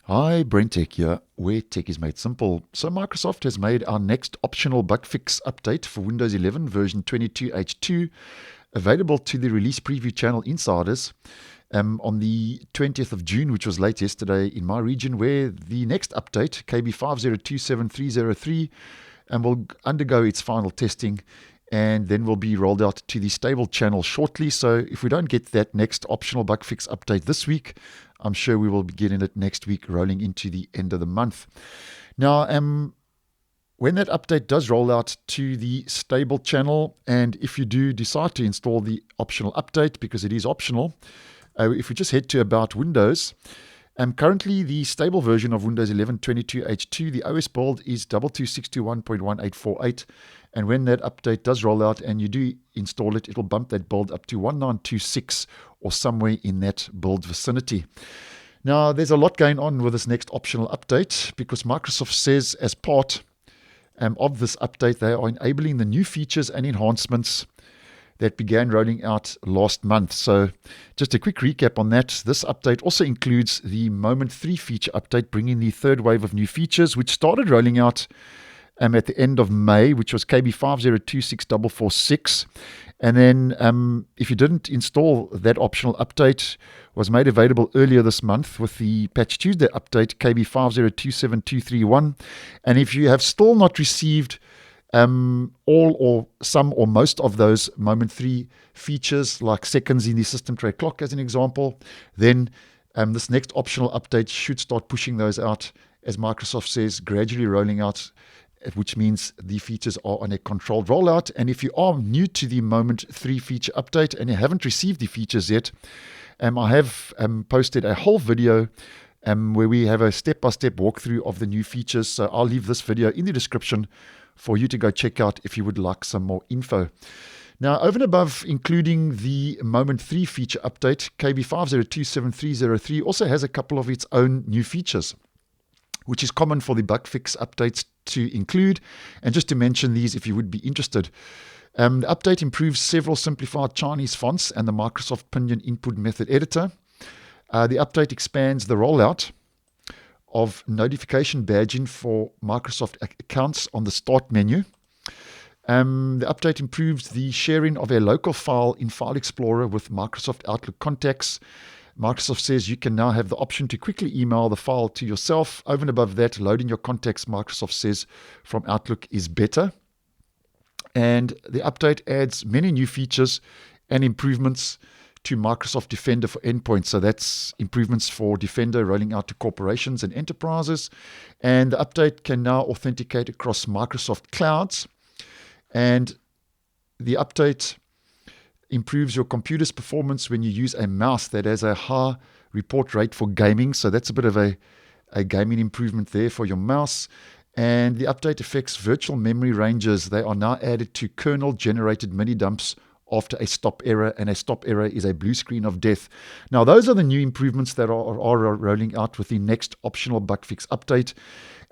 Hi, BrenTech here, where tech is made simple. So Microsoft has made our next optional bug fix update for Windows 11 version 22H2 available to the release preview channel insiders on the 20th of June, which was late yesterday in my region, where the next update, KB5027303, will undergo its final testing and then will be rolled out to the stable channel shortly. So if we don't get that next optional bug fix update this week, I'm sure we will be getting it next week, rolling into the end of the month. Now, when that update does roll out to the stable channel, and if you do decide to install the optional update, because it is optional, if we just head to About Windows, currently the stable version of Windows 11 22H2, the OS build is 22621.1848. And when that update does roll out and you do install it, it'll bump that build up to 1926 or somewhere in that build vicinity. Now, there's a lot going on with this next optional update because Microsoft says as part of this update, they are enabling the new features and enhancements that began rolling out last month. So just a quick recap on that. This update also includes the Moment 3 feature update, bringing the third wave of new features, which started rolling out at the end of May, which was KB5027446. And then if you didn't install that optional update, was made available earlier this month with the Patch Tuesday update, KB5027303. And if you have still not received all or some or most of those Moment 3 features, like seconds in the system tray clock as an example, then this next optional update should start pushing those out, as Microsoft says, gradually rolling out, which means the features are on a controlled rollout. And if you are new to the Moment 3 feature update and you haven't received the features yet, I have posted a whole video where we have a step-by-step walkthrough of the new features. So I'll leave this video in the description for you to go check out if you would like some more info. Now, over and above including the Moment 3 feature update, KB5027303 also has a couple of its own new features, which is common for the bug fix updates to include. And just to mention these if you would be interested. The update improves several simplified Chinese fonts and the Microsoft Pinyin input method editor. The update expands the rollout of notification badging for Microsoft accounts on the Start menu. The update improves the sharing of a local file in File Explorer with Microsoft Outlook contacts. Microsoft says you can now have the option to quickly email the file to yourself. Over and above that, loading your contacts, Microsoft says, from Outlook is better. And the update adds many new features and improvements to Microsoft Defender for endpoints. So that's improvements for Defender rolling out to corporations and enterprises. And the update can now authenticate across Microsoft clouds. And the update improves your computer's performance when you use a mouse that has a high report rate for gaming. So that's a bit of a gaming improvement there for your mouse. And the update affects virtual memory ranges. They are now added to kernel-generated mini-dumps after a stop error, and a stop error is a blue screen of death. Now, those are the new improvements that are rolling out with the next optional bug fix update.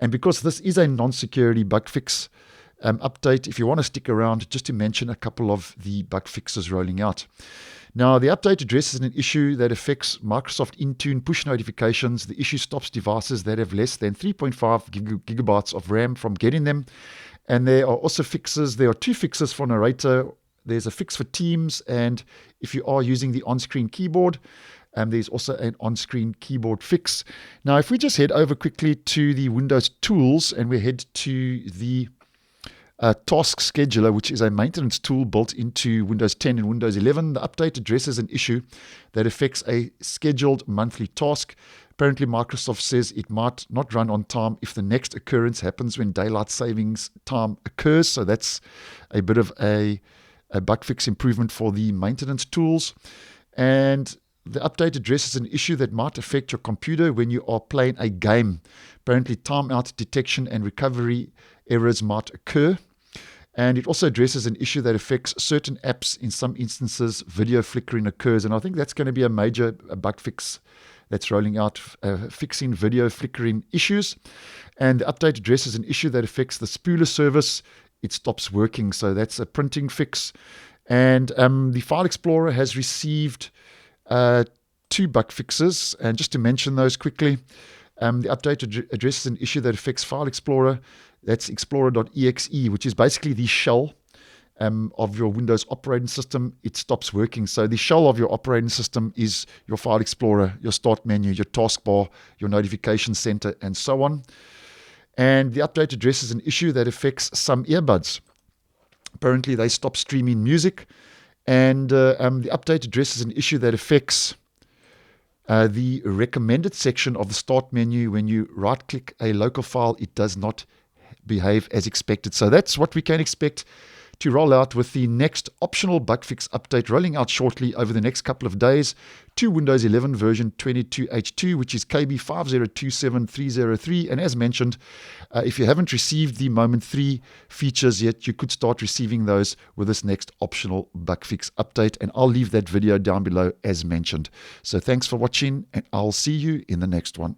And because this is a non-security bug fix update, if you want to stick around, just to mention a couple of the bug fixes rolling out. Now, the update addresses an issue that affects Microsoft Intune push notifications. The issue stops devices that have less than 3.5 gigabytes of RAM from getting them. And there are also fixes. There are two fixes for Narrator. There's a fix for Teams, and if you are using the on-screen keyboard, there's also an on-screen keyboard fix. Now, if we just head over quickly to the Windows tools and we head to the Task Scheduler, which is a maintenance tool built into Windows 10 and Windows 11. The update addresses an issue that affects a scheduled monthly task. Apparently, Microsoft says it might not run on time if the next occurrence happens when daylight savings time occurs. So that's a bit of a bug fix improvement for the maintenance tools. And the update addresses an issue that might affect your computer when you are playing a game. Apparently, timeout detection and recovery errors might occur. And it also addresses an issue that affects certain apps. In some instances, video flickering occurs. And I think that's going to be a major bug fix that's rolling out, fixing video flickering issues. And the update addresses an issue that affects the spooler service. It stops working. So that's a printing fix. And the File Explorer has received 2 bug fixes. And just to mention those quickly, The update addresses an issue that affects File Explorer. That's explorer.exe, which is basically the shell of your Windows operating system. It stops working. So the shell of your operating system is your File Explorer, your Start menu, your taskbar, your notification center, and so on. And the update addresses an issue that affects some earbuds. Apparently, they stop streaming music. And the update addresses an issue that affects the recommended section of the Start menu. When you right-click a local file, it does not behave as expected. So that's what we can expect to roll out with the next optional bug fix update rolling out shortly over the next couple of days to Windows 11 version 22H2, which is KB5027303. And as mentioned, if you haven't received the Moment 3 features yet, you could start receiving those with this next optional bug fix update. And I'll leave that video down below as mentioned. So thanks for watching, and I'll see you in the next one.